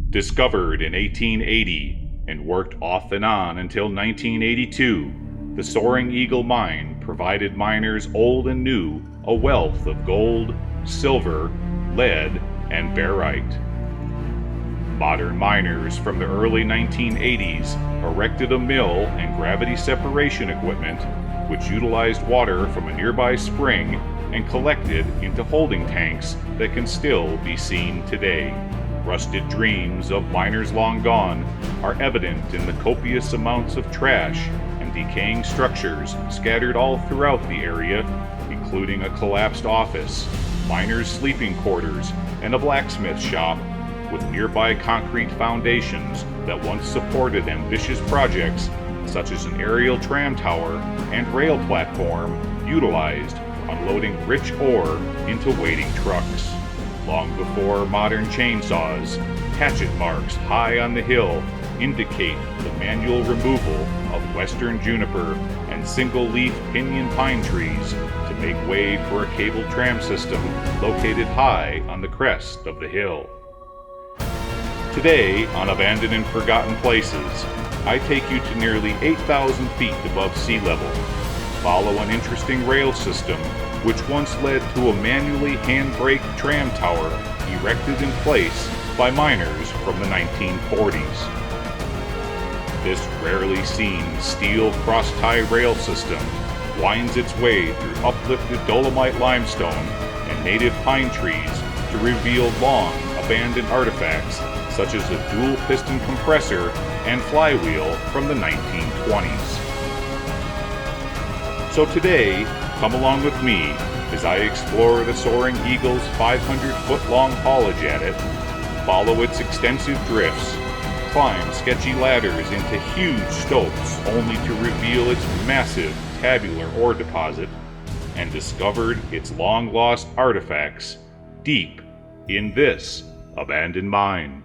Discovered in 1880 and worked off and on until 1982, the Soaring Eagle mine provided miners old and new a wealth of gold, silver, lead, and barite. Modern miners from the early 1980s erected a mill and gravity separation equipment which utilized water from a nearby spring and collected into holding tanks that can still be seen today. Rusted dreams of miners long gone are evident in the copious amounts of trash and decaying structures scattered all throughout the area, including a collapsed office, miners' sleeping quarters, and a blacksmith shop, with nearby concrete foundations that once supported ambitious projects such as an aerial tram tower and rail platform utilized for unloading rich ore into waiting trucks. Long before modern chainsaws, hatchet marks high on the hill indicate the manual removal of western juniper and single-leaf pinyon pine trees to make way for a cable tram system located high on the crest of the hill. Today, on Abandoned and Forgotten Places, I take you to nearly 8,000 feet above sea level, follow an interesting rail system which once led to a manually hand-brake tram tower erected in place by miners from the 1940s. This rarely seen steel cross-tie rail system winds its way through uplifted dolomite limestone and native pine trees to reveal long abandoned artifacts such as a dual-piston compressor and flywheel from the 1920s. So today, come along with me as I explore the Soaring Eagle's 500-foot-long haulage at it, follow its extensive drifts, climb sketchy ladders into huge stopes only to reveal its massive tabular ore deposit, and discovered its long-lost artifacts deep in this abandoned mine.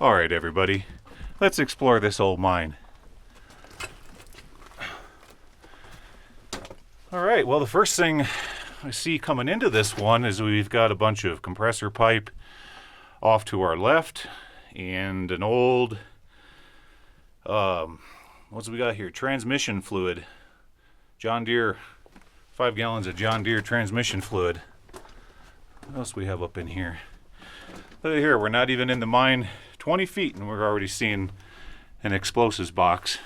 Alright everybody, let's explore this old mine. Alright, well the first thing I see coming into this one is we've got a bunch of compressor pipe off to our left and an old, what's we got here? Transmission fluid. John Deere, 5 gallons of John Deere transmission fluid. What else we have up in here? Look here, we're not even in the mine 20 feet and we're already seeing an explosives box.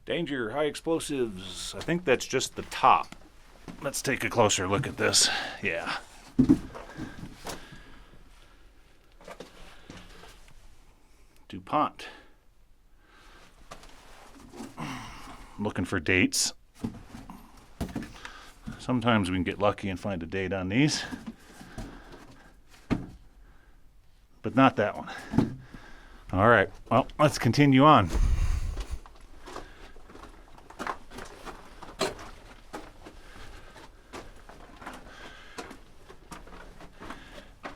Danger, high explosives. I think that's just the top. Let's take a closer look at this. Yeah. DuPont. Looking for dates. Sometimes we can get lucky and find a date on these. But not that one. All right, well, let's continue on.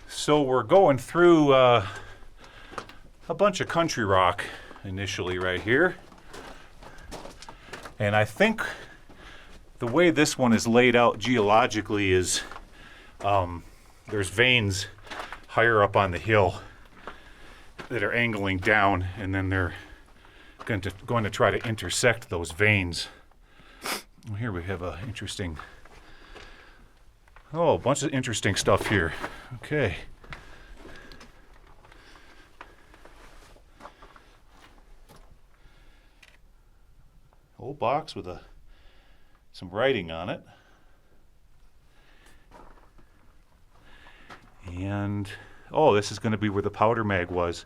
So we're going through a bunch of country rock initially right here. And I think the way this one is laid out geologically is there's veins higher up on the hill that are angling down, and then they're going to try to intersect those veins. Well, here we have a bunch of interesting stuff here. Okay. Old box with some writing on it. And, this is going to be where the powder mag was.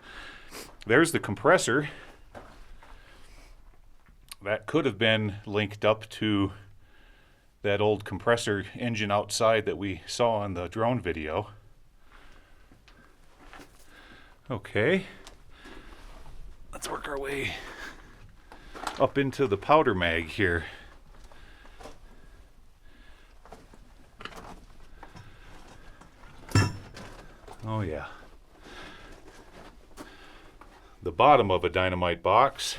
There's the compressor. That could have been linked up to that old compressor engine outside that we saw in the drone video. Okay, let's work our way up into the powder mag here. Oh yeah. The bottom of a dynamite box.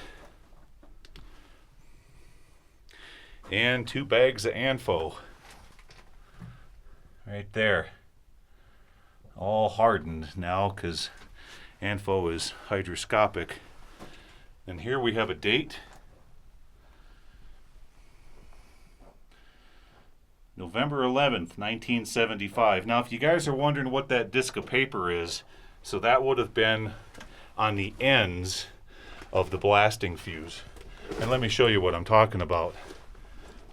And 2 bags of ANFO. Right there. All hardened now because ANFO is hydroscopic. And here we have a date. November 11th, 1975. Now, if you guys are wondering what that disc of paper is, so that would have been on the ends of the blasting fuse. And let me show you what I'm talking about.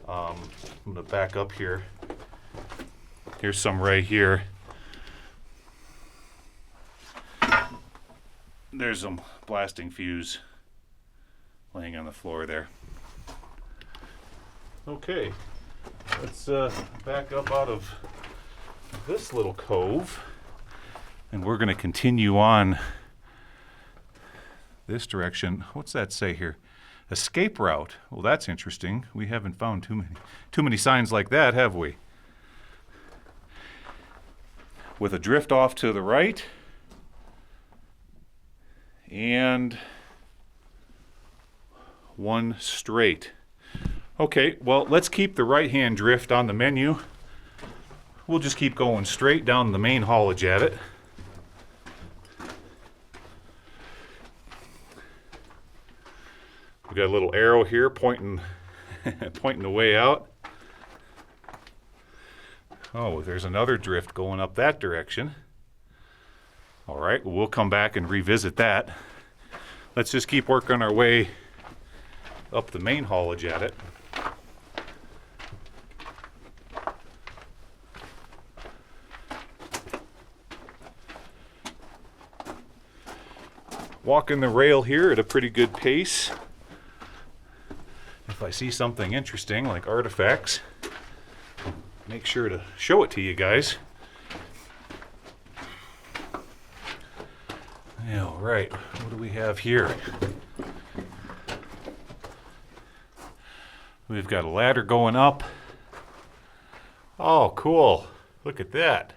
I'm going to back up here. Here's some right here. There's some blasting fuse laying on the floor there. Okay. Let's back up out of this little cove, and we're going to continue on this direction. What's that say here? Escape route. Well, that's interesting. We haven't found too many signs like that, have we? With a drift off to the right, and one straight. Okay, well, let's keep the right-hand drift on the menu. We'll just keep going straight down the main haulage at it. We got a little arrow here pointing pointing the way out. Oh, there's another drift going up that direction. All right, well, we'll come back and revisit that. Let's just keep working our way up the main haulage at it. Walking the rail here at a pretty good pace. If I see something interesting like artifacts, make sure to show it to you guys. All right, what do we have here? We've got a ladder going up. Oh, cool. Look at that.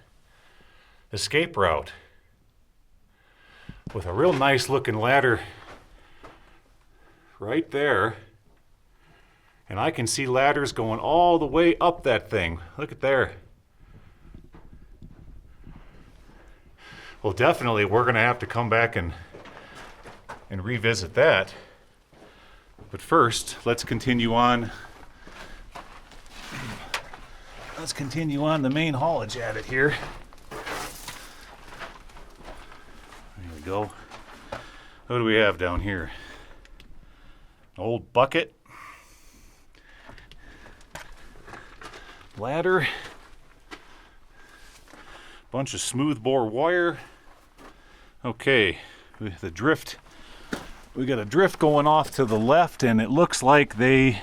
Escape route. With a real nice looking ladder right there. And I can see ladders going all the way up that thing. Look at there. Well, definitely we're going to have to come back and revisit that. But first, let's continue on. Let's continue on the main haulage at it here. There we go. What do we have down here? Old bucket. Ladder. Bunch of smooth bore wire. Okay, the drift. We got a drift going off to the left, and it looks like they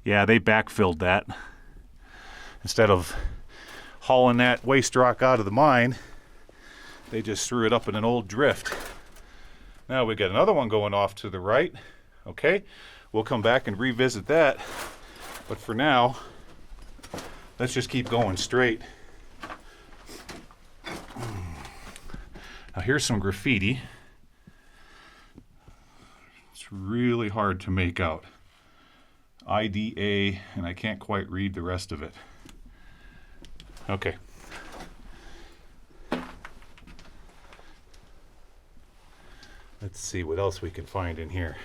backfilled that. Instead of hauling that waste rock out of the mine, they just threw it up in an old drift. Now we got another one going off to the right. Okay, we'll come back and revisit that. But for now, let's just keep going straight. Now here's some graffiti. It's really hard to make out. IDA, and I can't quite read the rest of it. Okay. Let's see what else we can find in here.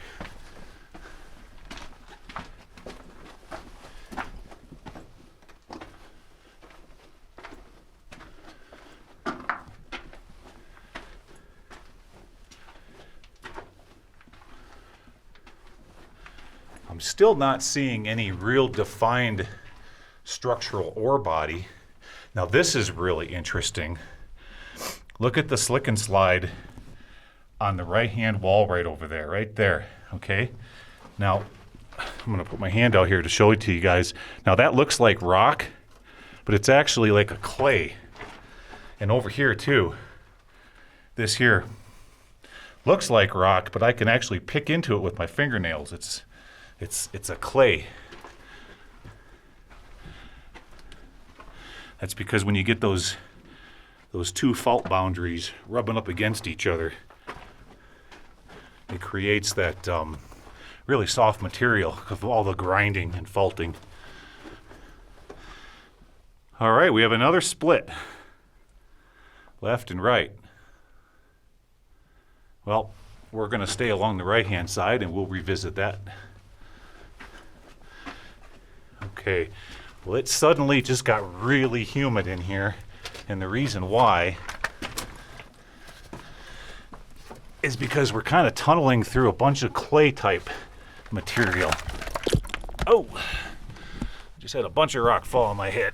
I'm still not seeing any real defined structural ore body. Now this is really interesting. Look at the slick and slide on the right hand wall right over there, right there, okay? Now, I'm going to put my hand out here to show it to you guys. Now that looks like rock, but it's actually like a clay. And over here too, this here looks like rock, but I can actually pick into it with my fingernails. It's a clay. That's because when you get those two fault boundaries rubbing up against each other, it creates that really soft material of all the grinding and faulting. All right, we have another split, left and right. Well, we're going to stay along the right-hand side and we'll revisit that. Okay, well, it suddenly just got really humid in here, and the reason why is because we're kind of tunneling through a bunch of clay type material. Oh, just had a bunch of rock fall on my head.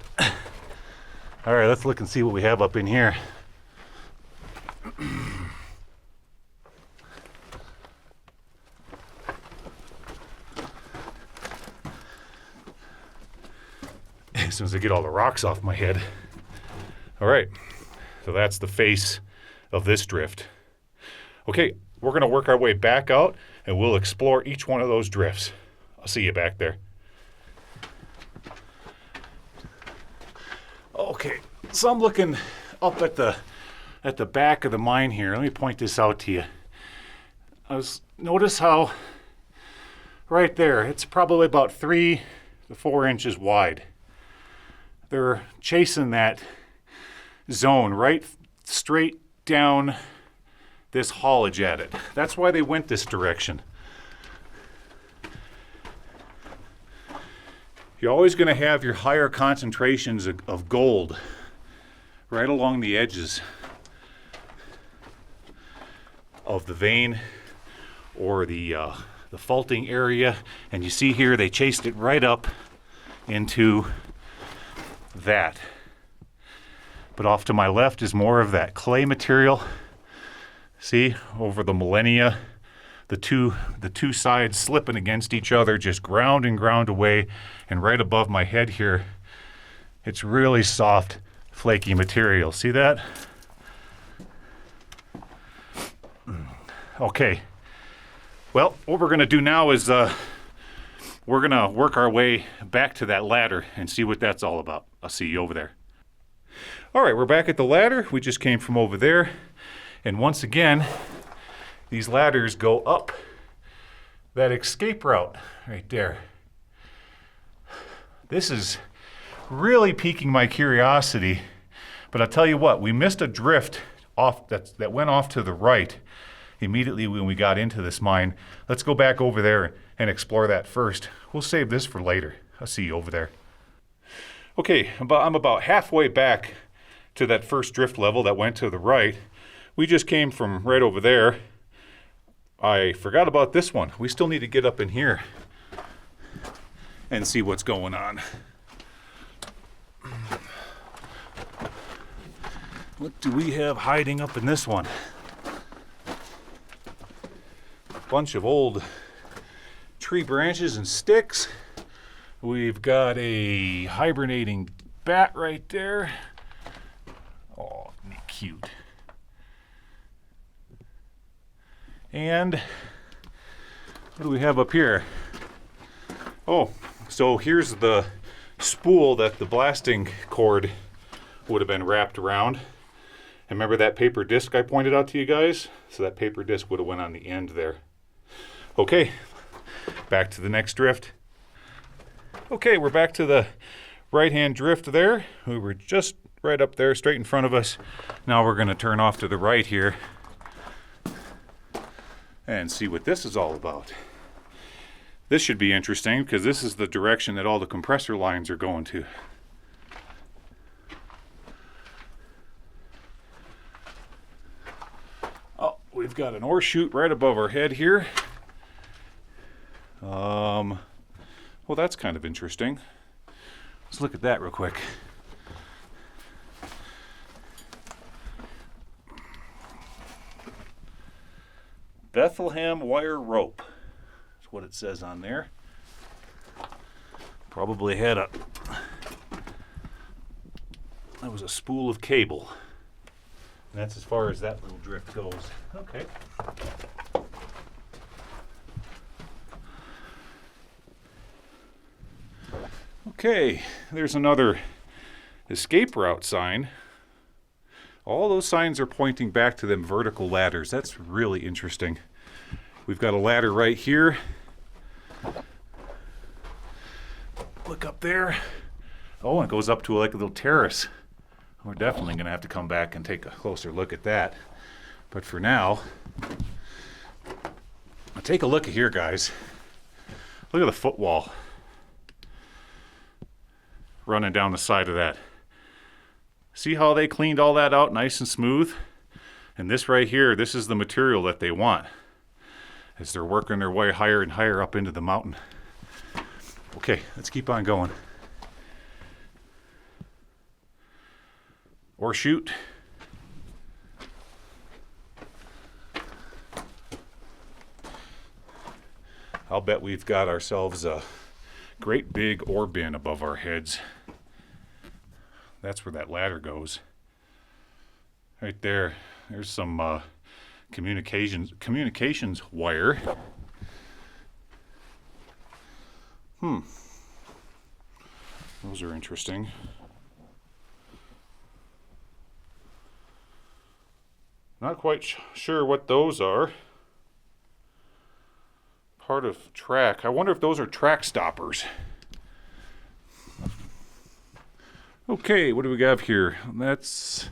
All right, let's look and see what we have up in here. As soon as I get all the rocks off my head. All right, so that's the face of this drift. Okay, we're gonna work our way back out and we'll explore each one of those drifts. I'll see you back there. Okay, so I'm looking up at the back of the mine here. Let me point this out to you. Notice how right there, it's probably about 3 to 4 inches wide. They're chasing that zone right straight down this haulage at it. That's why they went this direction. You're always going to have your higher concentrations of gold right along the edges of the vein or the faulting area. And you see here they chased it right up into that. But off to my left is more of that clay material. See, over the millennia, the two sides slipping against each other, just ground and ground away. And right above my head here, it's really soft, flaky material. See that? Okay. Well, what we're going to do now is we're going to work our way back to that ladder and see what that's all about. I'll see you over there. All right, we're back at the ladder. We just came from over there. And once again, these ladders go up that escape route right there. This is really piquing my curiosity. But I'll tell you what, we missed a drift off that went off to the right immediately when we got into this mine. Let's go back over there and explore that first. We'll save this for later. I'll see you over there. Okay, I'm about halfway back to that first drift level that went to the right. We just came from right over there. I forgot about this one. We still need to get up in here and see what's going on. What do we have hiding up in this one? Bunch of old tree branches and sticks. We've got a hibernating bat right there. Oh, isn't it cute? And what do we have up here? Oh, so here's the spool that the blasting cord would have been wrapped around. And remember that paper disc I pointed out to you guys? So that paper disc would have went on the end there. Okay, back to the next drift. Okay, we're back to the right-hand drift there. We were just right up there, straight in front of us. Now we're going to turn off to the right here and see what this is all about. This should be interesting because this is the direction that all the compressor lines are going to. Oh, we've got an ore chute right above our head here. Well, that's kind of interesting. Let's look at that real quick. Bethlehem wire rope. That's what it says on there. Probably had that was a spool of cable. And that's as far as that little drift goes. Okay. Okay, there's another escape route sign. All those signs are pointing back to them vertical ladders. That's really interesting. We've got a ladder right here. Look up there. Oh, and it goes up to like a little terrace. We're definitely going to have to come back and take a closer look at that. But for now, take a look at here, guys. Look at the footwall running down the side of that. See how they cleaned all that out nice and smooth? And this right here, this is the material that they want as they're working their way higher and higher up into the mountain. Okay, let's keep on going. Or chute. I'll bet we've got ourselves a great big ore bin above our heads. That's where that ladder goes. Right there. There's some communications wire. Those are interesting. Not quite sure what those are. Part of track. I wonder if those are track stoppers. Okay, what do we have here? That's,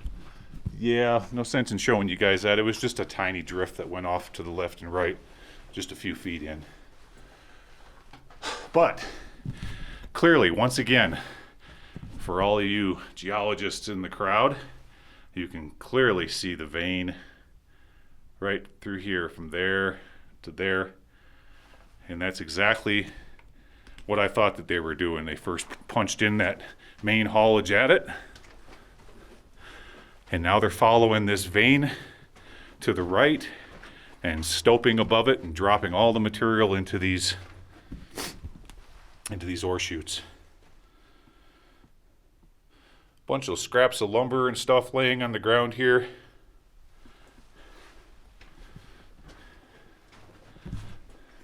yeah, no sense in showing you guys that. It was just a tiny drift that went off to the left and right, just a few feet in. But clearly, once again, for all of you geologists in the crowd, you can clearly see the vein right through here from there to there. And that's exactly what I thought that they were doing. They first punched in that main haulage at it. And now they're following this vein to the right and stoping above it and dropping all the material into these ore chutes. Bunch of scraps of lumber and stuff laying on the ground here.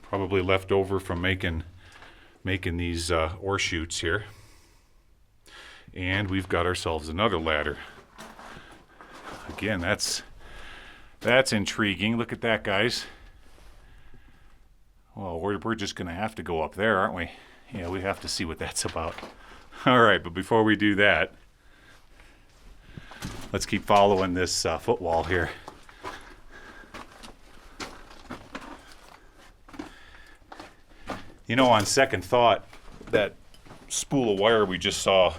Probably left over from making these ore chutes here. And we've got ourselves another ladder. Again, that's intriguing. Look at that, guys. Well, we're just going to have to go up there, aren't we? Yeah, we have to see what that's about. All right, but before we do that, let's keep following this footwall here. You know, on second thought, that spool of wire we just saw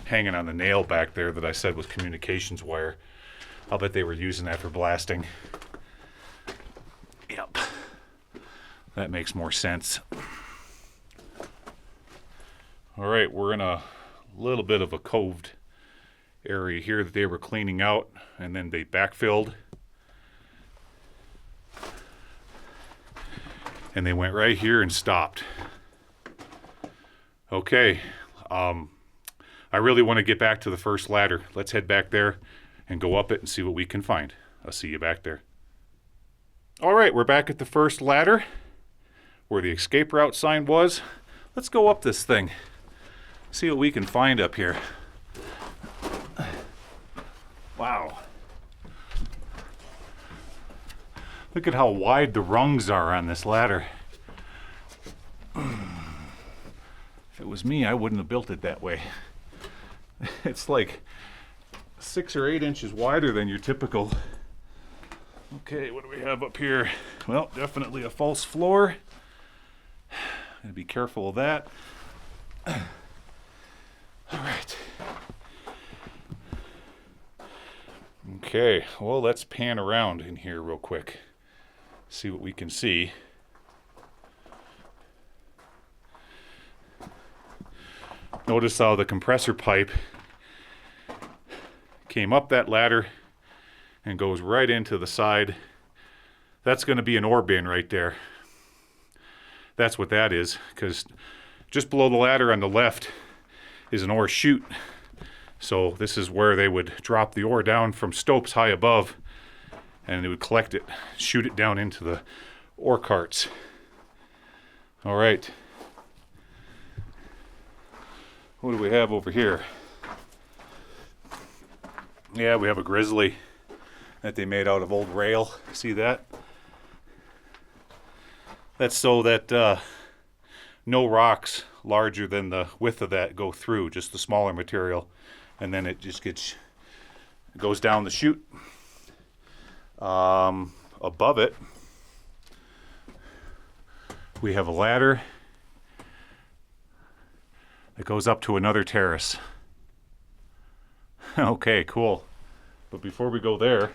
hanging on the nail back there that I said was communications wire, I'll bet they were using that for blasting. Yep. That makes more sense. All right, we're in a little bit of a coved area here that they were cleaning out, and then they backfilled. And they went right here and stopped. Okay, I really want to get back to the first ladder. Let's head back there and go up it and see what we can find. I'll see you back there. All right, we're back at the first ladder where the escape route sign was. Let's go up this thing, see what we can find up here. Wow. Look at how wide the rungs are on this ladder. If it was me, I wouldn't have built it that way. It's like 6 or 8 inches wider than your typical. Okay, what do we have up here? Well, definitely a false floor. Gotta be careful of that. All right. Okay, well, let's pan around in here real quick. See what we can see. Notice how the compressor pipe came up that ladder and goes right into the side. That's going to be an ore bin right there. That's what that is, because Just below the ladder on the left is an ore chute. So this is where they would drop the ore down from stopes high above, and they would collect it, shoot it down into the ore carts. All right. What do we have over here? Yeah, we have a grizzly that they made out of old rail. See that? That's so that no rocks larger than the width of that go through, just the smaller material, and then it just goes down the chute. Above it, we have a ladder that goes up to another terrace. Okay, cool. But before we go there,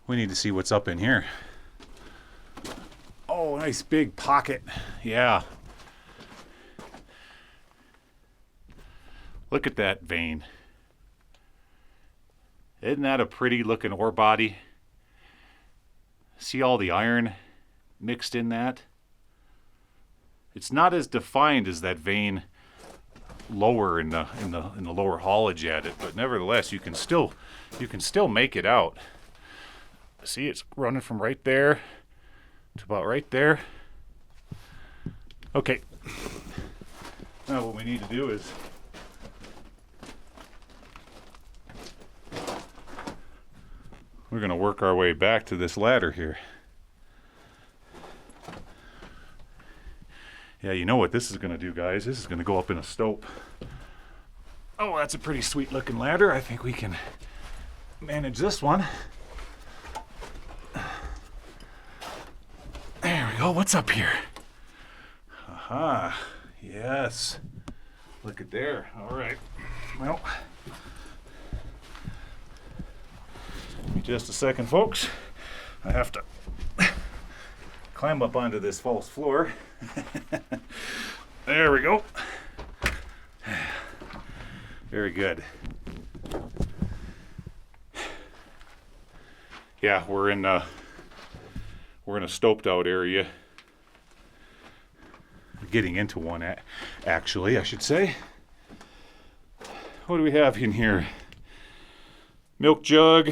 we need to see what's up in here. Oh, nice big pocket. Yeah. Look at that vein. Isn't that a pretty looking ore body? See all the iron mixed in that? It's not as defined as that vein lower in the lower haulage at it, but nevertheless you can still make it out. See, it's running from right there to about right there. Okay. Now what we need to do is we're going to work our way back to this ladder here. Yeah, you know what this is going to do, guys? This is going to go up in a stope. Oh, that's a pretty sweet looking ladder. I think we can manage this one. There we go. What's up here? Aha. Yes. Look at there. All right. Well, give me just a second, folks. I have to climb up onto this false floor. There we go. Very good. Yeah, we're in a stoped out area. Getting into one, actually, I should say. What do we have in here? Milk jug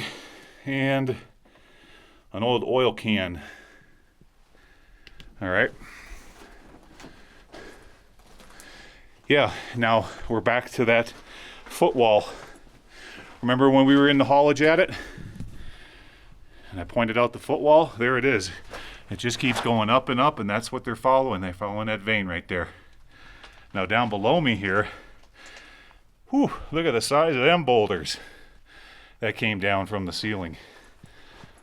and an old oil can. All right. Yeah, now we're back to that footwall. Remember when we were in the haulage at it? And I pointed out the footwall? There it is. It just keeps going up, and that's what they're following. They're following that vein right there. Now down below me here, whew, look at the size of them boulders that came down from the ceiling.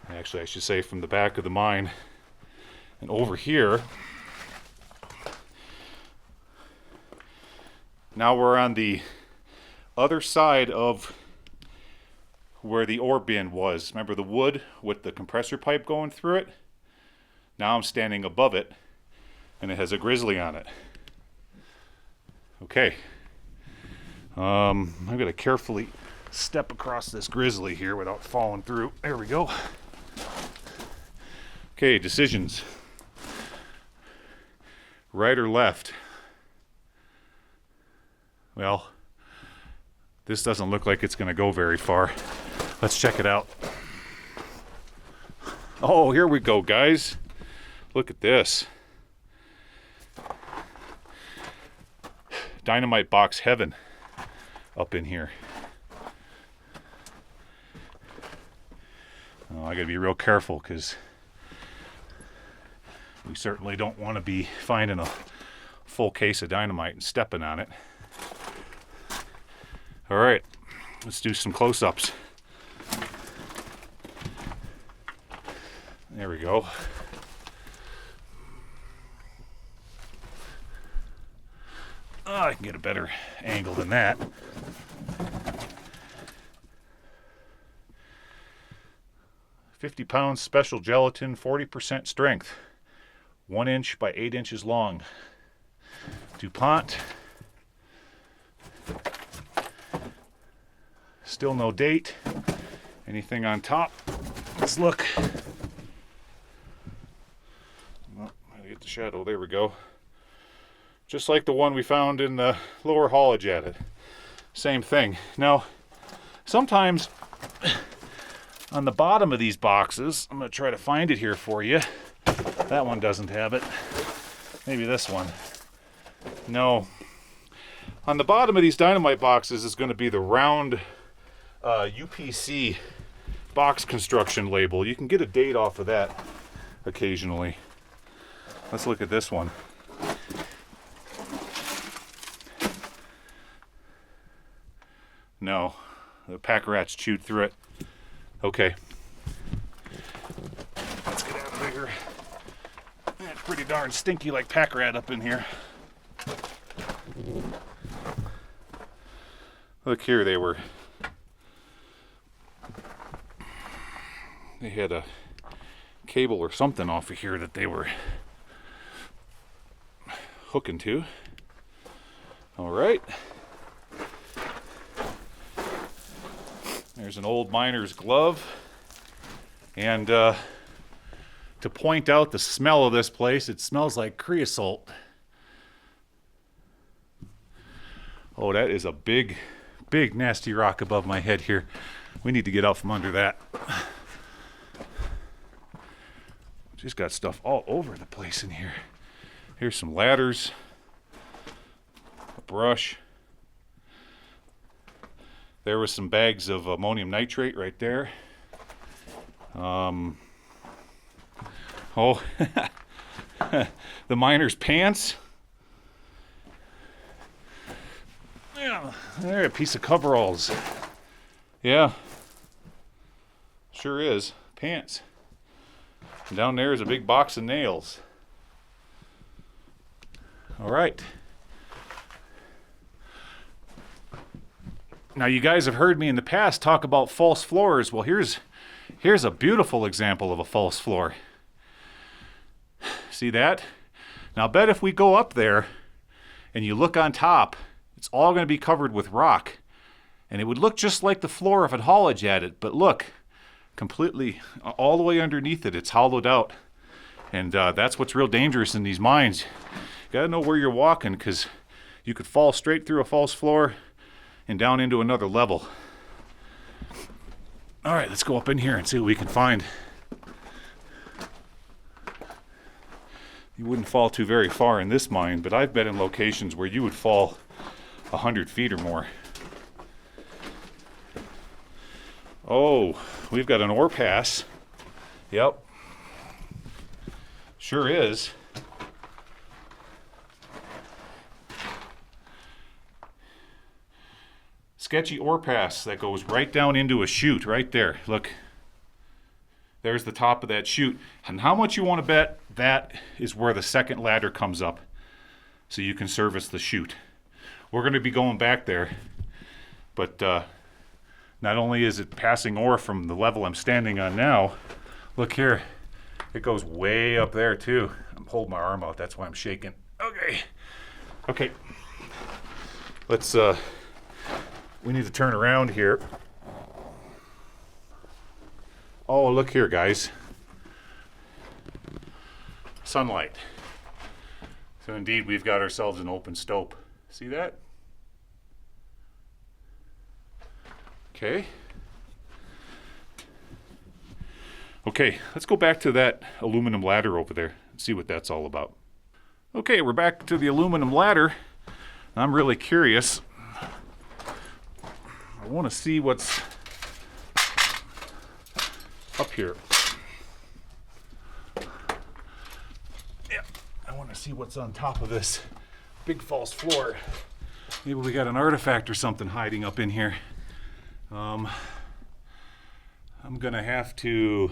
Actually, I should say from the back of the mine. And over here, now we're on the other side of where the ore bin was. Remember the wood with the compressor pipe going through it? Now I'm standing above it, and it has a grizzly on it. Okay. I'm going to carefully step across this grizzly here without falling through. There we go. Okay, decisions. Right or left? Well, this doesn't look like it's going to go very far. Let's check it out. Oh, here we go, guys. Look at this. Dynamite box heaven up in here. Oh, I gotta be real careful because we certainly don't want to be finding a full case of dynamite and stepping on it. All right, let's do some close-ups. There we go. Oh, I can get a better angle than that. £50 special gelatin, 40% strength, 1 inch by 8 inches long. DuPont. Still no date. Anything on top? Let's look. Well, I gotta get the shadow. There we go. Just like the one we found in the lower haulage at it. Same thing. Now, sometimes on the bottom of these boxes, I'm going to try to find it here for you. That one doesn't have it. Maybe this one. No. On the bottom of these dynamite boxes is going to be the round UPC box construction label. You can get a date off of that occasionally. Let's look at this one. No, the pack rats chewed through it. Okay. Let's get out of here. It's pretty darn stinky like pack rat up in here. Look here, they had a cable or something off of here that they were hooking to. All right. There's an old miner's glove. And to point out the smell of this place, it smells like creosote. Oh, that is a big, big nasty rock above my head here. We need to get out from under that. Just got stuff all over the place in here. Here's some ladders, a brush. There was some bags of ammonium nitrate right there. Oh, the miner's pants. Yeah, there, a piece of coveralls. Yeah, sure is. Pants. And down there is a big box of nails. All right. Now, you guys have heard me in the past talk about false floors. Well, here's a beautiful example of a false floor. See that? Now, I bet if we go up there and you look on top, it's all going to be covered with rock. And it would look just like the floor if it haulage at it. But look, completely, all the way underneath it, it's hollowed out. And that's what's real dangerous in these mines. You got to know where you're walking, because you could fall straight through a false floor and down into another level. All right, let's go up in here and see what we can find. You wouldn't fall too very far in this mine, but I've been in locations where you would fall 100 feet or more. Oh, we've got an ore pass. Yep. Sure is. Sketchy ore pass that goes right down into a chute right there. Look, there's the top of that chute. And how much you want to bet that is where the second ladder comes up so you can service the chute. We're going to be going back there, but not only is it passing ore from the level I'm standing on now, look here, it goes way up there too. I'm holding my arm out, that's why I'm shaking. Okay, let's we need to turn around here. Oh, look here, guys. Sunlight. So indeed, we've got ourselves an open stope. See that? Okay. Okay, let's go back to that aluminum ladder over there and see what that's all about. Okay, we're back to the aluminum ladder. I'm really curious. I want to see what's up here. Yeah, I want to see what's on top of this big false floor. Maybe we got an artifact or something hiding up in here. I'm gonna have to,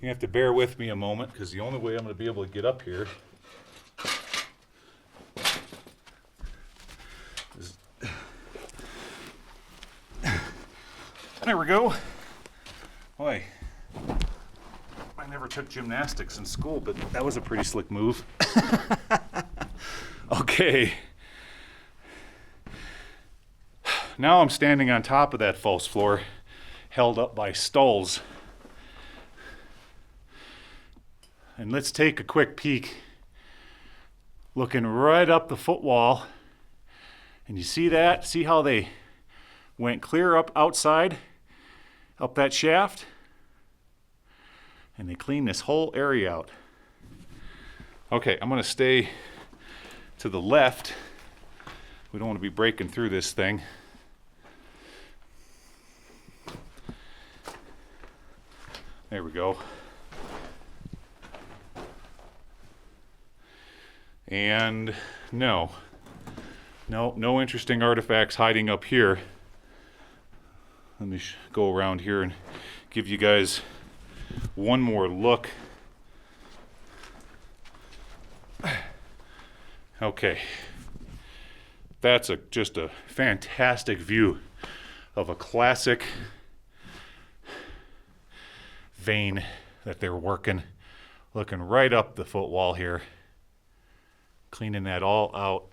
you have to bear with me a moment, because the only way I'm gonna be able to get up here is, there we go. Boy, I never took gymnastics in school, but that was a pretty slick move. Okay. Now I'm standing on top of that false floor, held up by stalls. And let's take a quick peek looking right up the footwall. And you see that? See how they went clear up outside, up that shaft? And they cleaned this whole area out. Okay, I'm gonna stay to the left. We don't want to be breaking through this thing. There we go. And no interesting artifacts hiding up here. Let me go around here and give you guys one more look. Okay, that's just a fantastic view of a classic vein that they're working, looking right up the footwall here, cleaning that all out,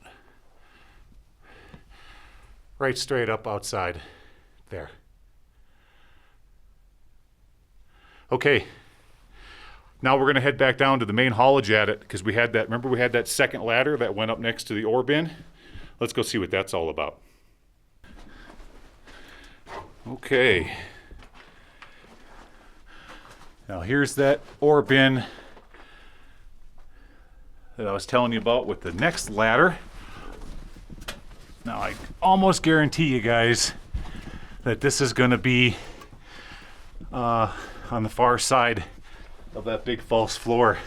right straight up outside there. Okay, now we're gonna head back down to the main haulage at it, because we had that, remember we had that second ladder that went up next to the ore bin? Let's go see what that's all about. Okay. Now here's that ore bin that I was telling you about with the next ladder. Now I almost guarantee you guys that this is gonna be on the far side of that big false floor.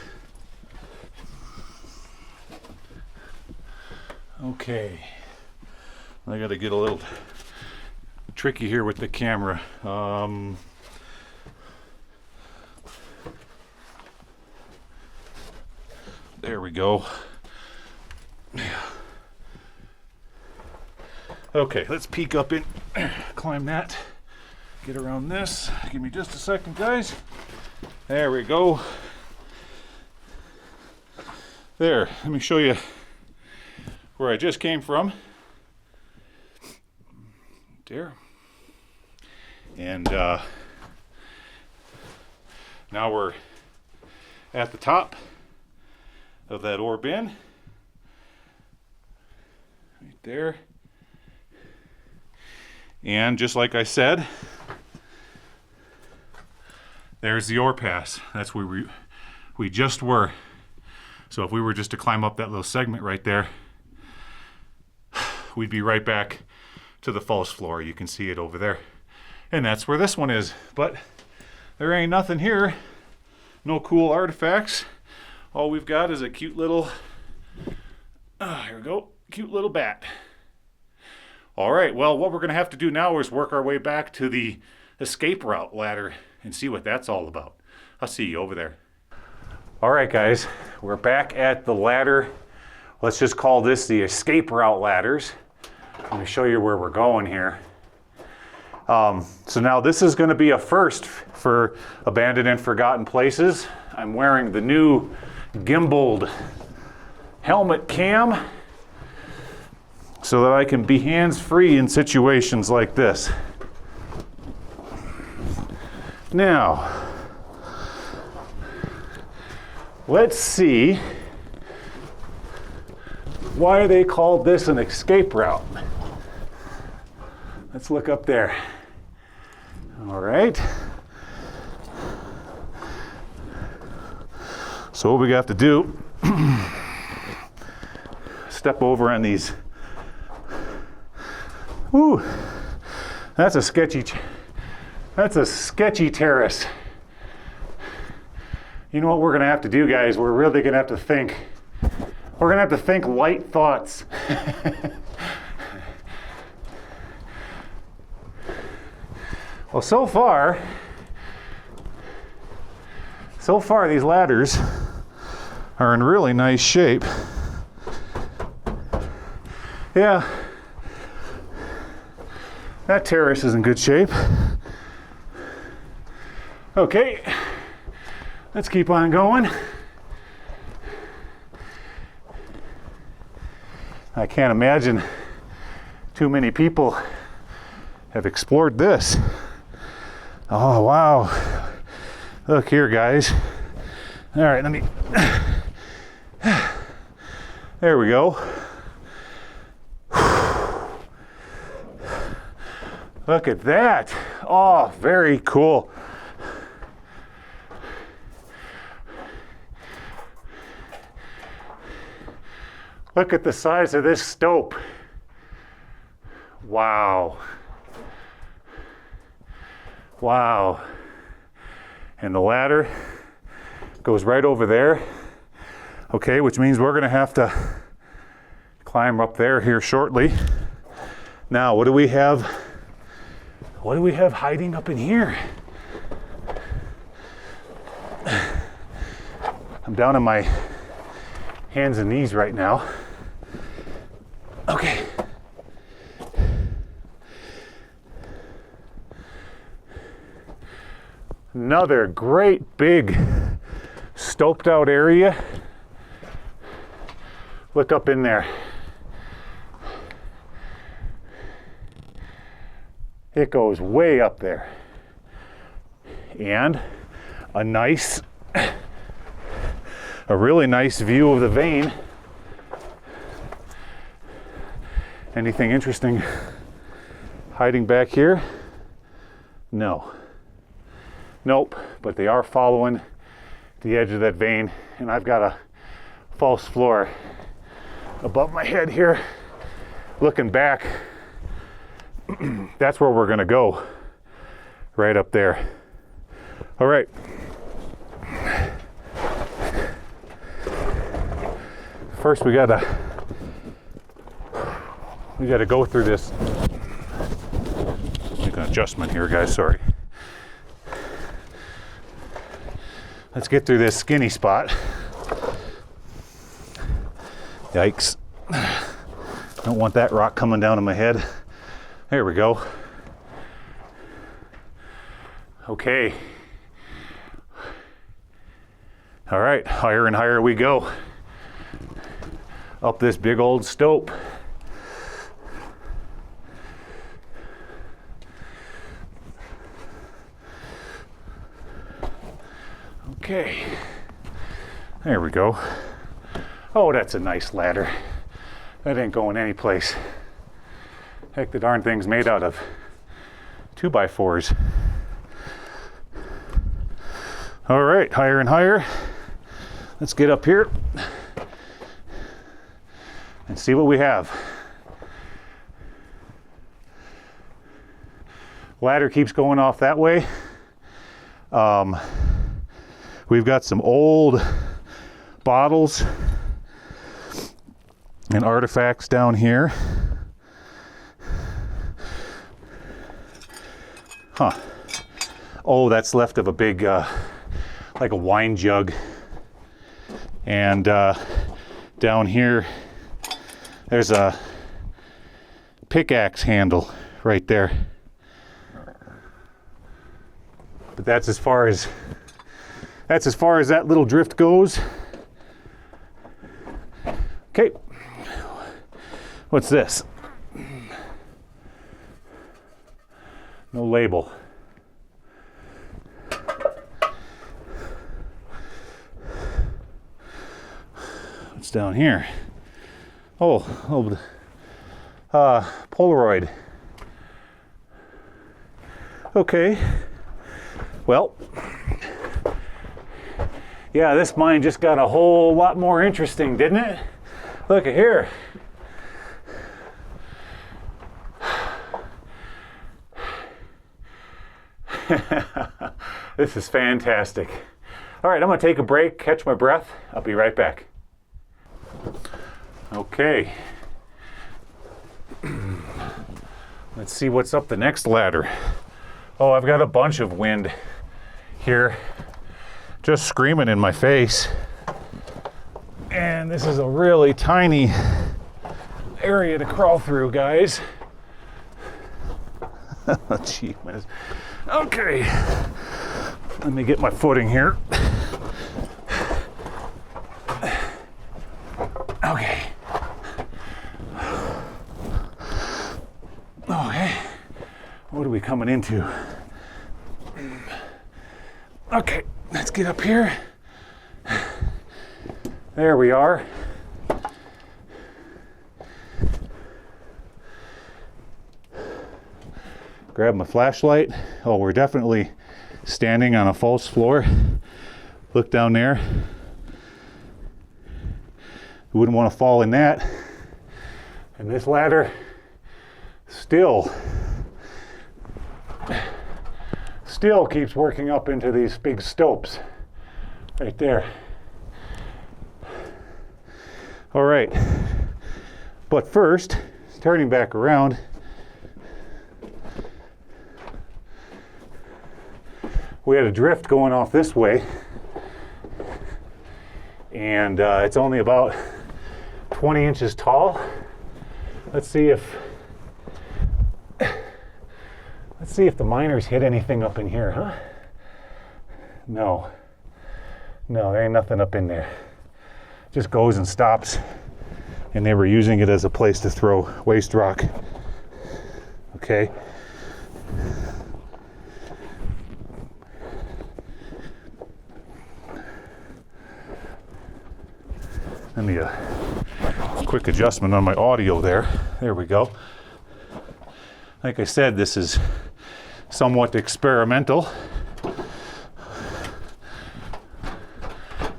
Okay, I gotta get a little tricky here with the camera. There we go. Okay, let's peek up in, climb that, get around this. Give me just a second, guys. There we go. There, let me show you where I just came from. There. And now we're at the top of that ore bin. Right there. And just like I said, there's the ore pass. That's where we just were. So if we were just to climb up that little segment right there, we'd be right back to the false floor. You can see it over there. And that's where this one is. But there ain't nothing here. No cool artifacts. All we've got is a cute little, here we go, cute little bat. All right, well, what we're gonna have to do now is work our way back to the escape route ladder and see what that's all about. I'll see you over there. All right, guys, we're back at the ladder. Let's just call this the escape route ladders. Let me show you where we're going here. So now this is gonna be a first for Abandoned and Forgotten Places. I'm wearing the new gimbaled helmet cam so that I can be hands-free in situations like this. Now, let's see why they called this an escape route. Let's look up there. All right. So what we got to do, step over on these. Ooh, that's a sketchy terrace. You know what we're gonna have to do, guys? We're really gonna have to think. We're gonna have to think light thoughts. Well, so far these ladders are in really nice shape. Yeah, that terrace is in good shape. Okay, let's keep on going. I can't imagine too many people have explored this. Oh, wow. Look here, guys. All right, let me. There we go. Look at that. Oh, very cool. Look at the size of this stope. Wow. Wow. And the ladder goes right over there. Okay, which means we're gonna have to climb up there here shortly. Now, what do we have? What do we have hiding up in here? I'm down on my hands and knees right now. Okay. Another great big stoped out area. Look up in there. It goes way up there. And a really nice view of the vein. Anything interesting hiding back here? No. Nope, but they are following the edge of that vein, and I've got a false floor above my head here. Looking back, that's where we're gonna go, right up there. All right. First we gotta go through this. Make an adjustment here, guys, sorry. Let's get through this skinny spot. Yikes. Don't want that rock coming down on my head. There we go. Okay. All right, higher and higher we go. Up this big old stope. Okay, there we go. Oh, that's a nice ladder. That ain't going anyplace. Heck, the darn thing's made out of 2x4s. All right, higher and higher. Let's get up here and see what we have. Ladder keeps going off that way. We've got some old bottles and artifacts down here. Huh. Oh, that's left of a big, like a wine jug. And down here, there's a pickaxe handle right there. But that's as far as that little drift goes. Okay, what's this? No label. What's down here? Oh, Polaroid. Okay, well, yeah, this mine just got a whole lot more interesting, didn't it? Look at here. This is fantastic. All right, I'm gonna take a break, catch my breath. I'll be right back. Okay. Let's see what's up the next ladder. Oh, I've got a bunch of wind here, just screaming in my face. And this is a really tiny area to crawl through, guys. Gee whiz. Okay, let me get my footing here. Okay. Okay, what are we coming into? Okay, let's get up here. There we are. grab my flashlight. Oh, we're definitely standing on a false floor. Look down there. You wouldn't want to fall in that. And this ladder still keeps working up into these big stopes right there. All right, but first, turning back around, we had a drift going off this way, and it's only about 20 inches tall. Let's see if the miners hit anything up in here, huh? No, there ain't nothing up in there. Just goes and stops, and they were using it as a place to throw waste rock. Okay. Let me quick adjustment on my audio there. There we go. Like I said, this is somewhat experimental.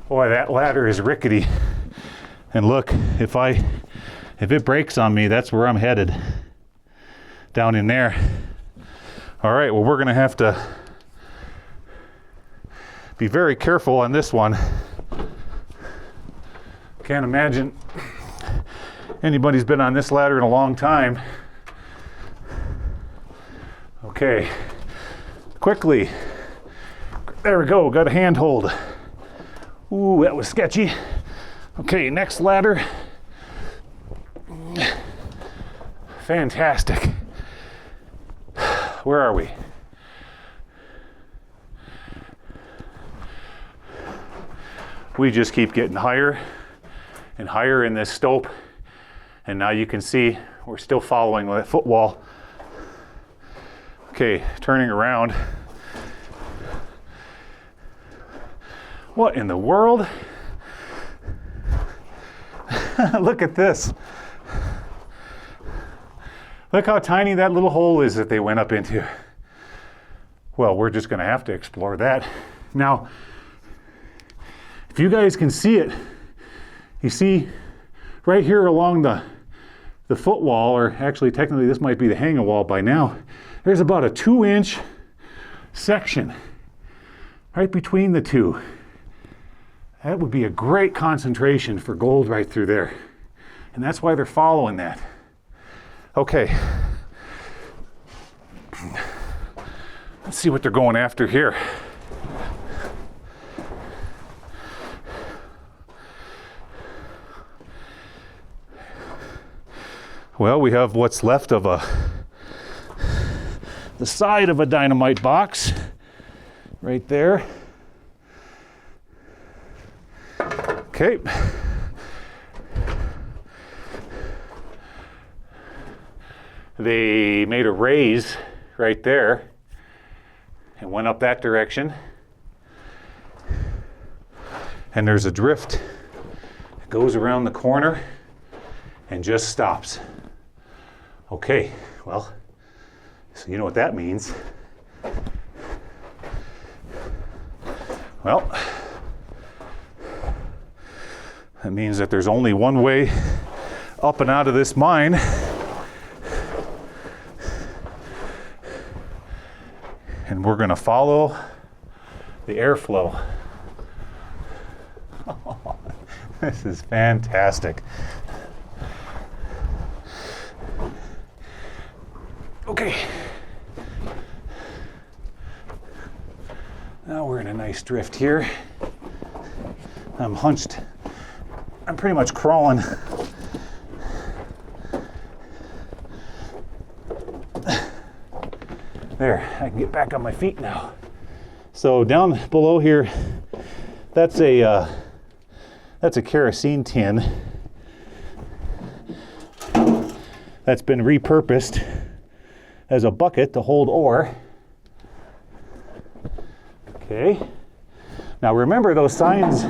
Boy, that ladder is rickety. And look, if it breaks on me, that's where I'm headed. Down in there. All right, well, we're gonna have to be very careful on this one. Can't imagine anybody's been on this ladder in a long time. Okay, quickly. There we go, got a handhold. Ooh, that was sketchy. Okay, next ladder. Fantastic. Where are we? We just keep getting higher and higher in this stope. And now you can see we're still following that footwall. Okay, turning around. What in the world? Look at this. Look how tiny that little hole is that they went up into. Well, we're just gonna have to explore that. Now, if you guys can see it, you see right here along the footwall, or actually technically this might be the hanging wall by now, there's about a 2-inch section right between the two. That would be a great concentration for gold right through there. And that's why they're following that. Okay. Let's see what they're going after here. Well, we have what's left of the side of a dynamite box right there. Okay. They made a raise right there and went up that direction. And there's a drift that goes around the corner and just stops. Okay, well, so you know what that means. Well, that means that there's only one way up and out of this mine. And we're gonna follow the airflow. This is fantastic. Okay. Now we're in a nice drift here. I'm hunched. I'm pretty much crawling. There, I can get back on my feet now. So down below here, that's a kerosene tin that's been repurposed as a bucket to hold ore. Okay. Now remember those signs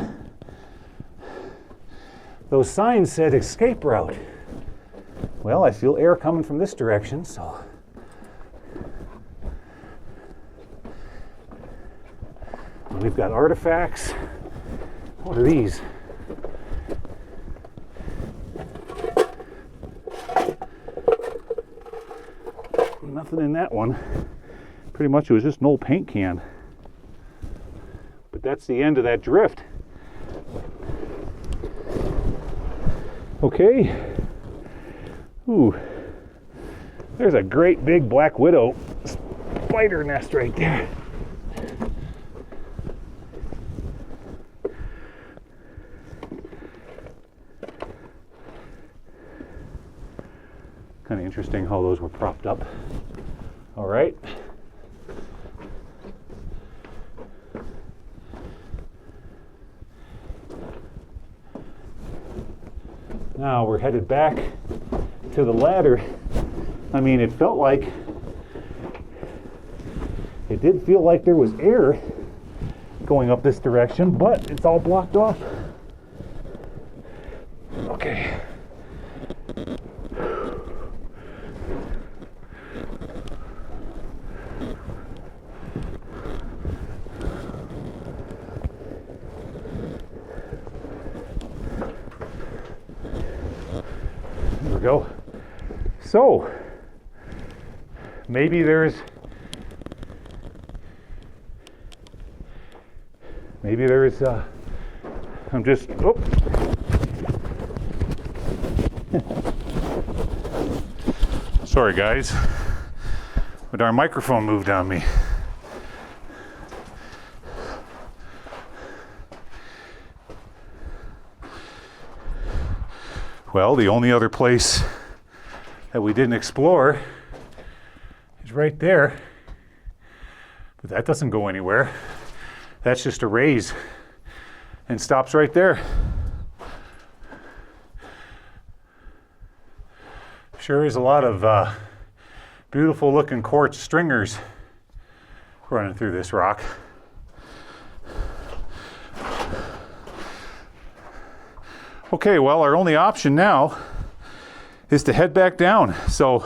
said escape route. Well, I feel air coming from this direction, so we've got artifacts. What are these? Nothing in that one. Pretty much it was just an old paint can. But that's the end of that drift. Okay. Ooh. There's a great big black widow spider nest right there. Kind of interesting how those were propped up. All right. Now we're headed back to the ladder. I mean, it did feel like there was air going up this direction, but it's all blocked off. Okay. There we go. So, maybe there's I'm just, oh. Sorry guys, but our microphone moved on me. Well, the only other place that we didn't explore is right there, but that doesn't go anywhere. That's just a raise and stops right there. Sure is a lot of beautiful looking quartz stringers running through this rock. Okay, well, our only option now is to head back down. So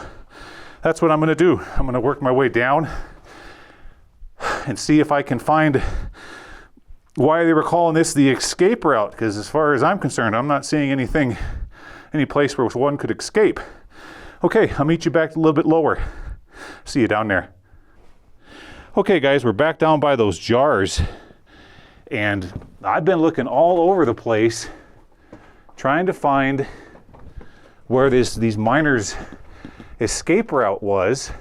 that's what I'm going to do. I'm going to work my way down and see if I can find why they were calling this the escape route, because as far as I'm concerned, I'm not seeing any place where one could escape. Okay, I'll meet you back a little bit lower. See you down there. Okay guys, we're back down by those jars, and I've been looking all over the place trying to find where these miners' escape route was,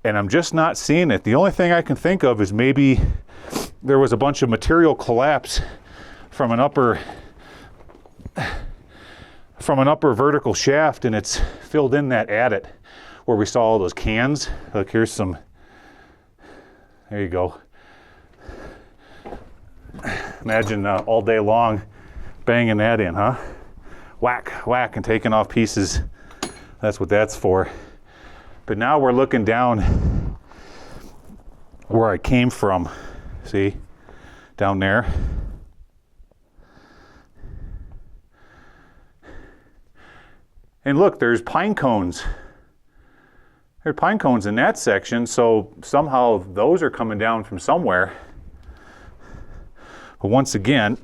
and I'm just not seeing it. The only thing I can think of is maybe there was a bunch of material collapse from an upper vertical shaft, and it's filled in that adit where we saw all those cans. Look, here's some, there you go. Imagine all day long banging that in, huh? Whack, whack, and taking off pieces. That's what that's for. But now we're looking down where I came from. See? Down there. And look, there's pine cones. There are pine cones in that section, so somehow those are coming down from somewhere. But once again,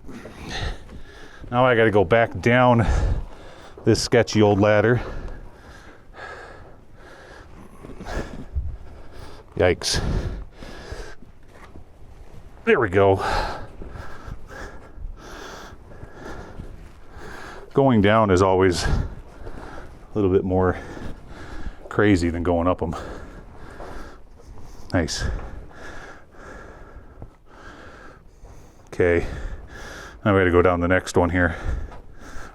now I got to go back down this sketchy old ladder. Yikes. There we go. Going down is always a little bit more crazy than going up them. Nice. Okay, now we got to go down the next one here.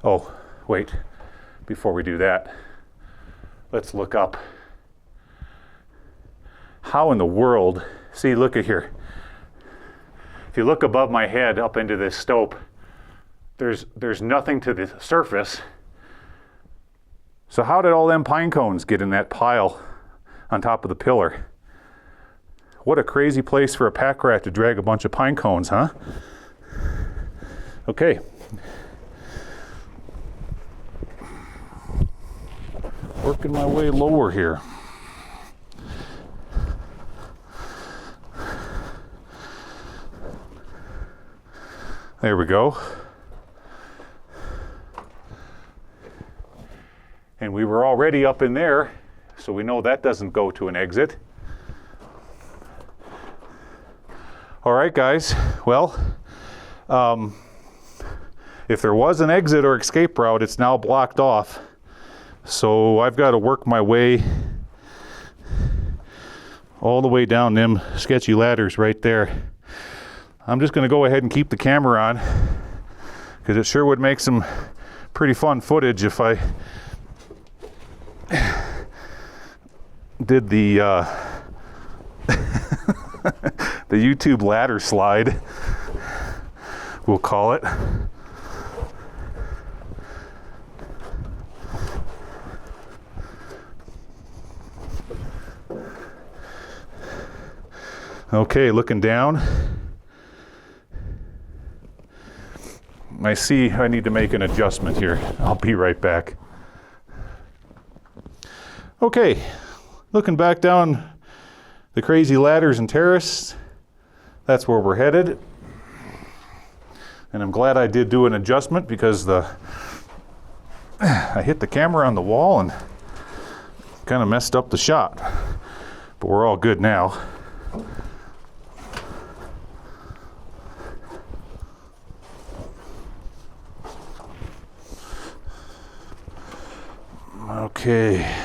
Oh, wait, before we do that, let's look up. How in the world, see, look at here. If you look above my head up into this stope, there's nothing to the surface. So how did all them pine cones get in that pile on top of the pillar? What a crazy place for a pack rat to drag a bunch of pine cones, huh? Okay. Working my way lower here. There we go. And we were already up in there, so we know that doesn't go to an exit. All right, guys. Well, if there was an exit or escape route, it's now blocked off. So I've got to work my way all the way down them sketchy ladders right there. I'm just going to go ahead and keep the camera on because it sure would make some pretty fun footage if I did the the YouTube ladder slide, we'll call it. Okay, looking down, I see I need to make an adjustment here. I'll be right back. Okay, looking back down the crazy ladders and terrace, that's where we're headed. And I'm glad I did do an adjustment because I hit the camera on the wall and kind of messed up the shot. But we're all good now. Okay,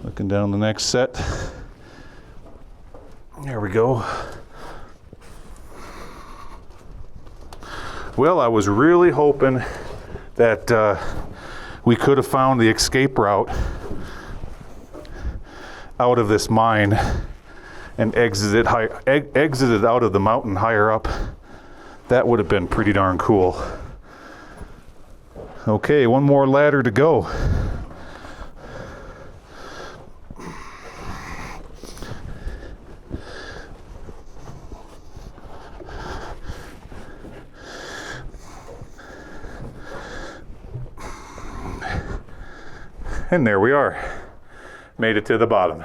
looking down the next set. There we go. Well, I was really hoping that we could have found the escape route out of this mine and exited out of the mountain higher up. That would have been pretty darn cool. Okay, one more ladder to go. And there we are. Made it to the bottom.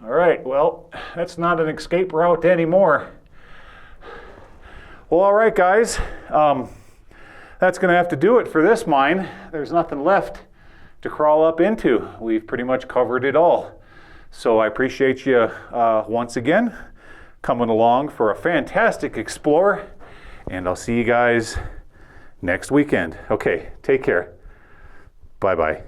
All right, well, that's not an escape route anymore. Well, all right, guys. That's gonna have to do it for this mine. There's nothing left to crawl up into. We've pretty much covered it all. So I appreciate you once again coming along for a fantastic explore, and I'll see you guys next weekend. Okay, take care. Bye-bye.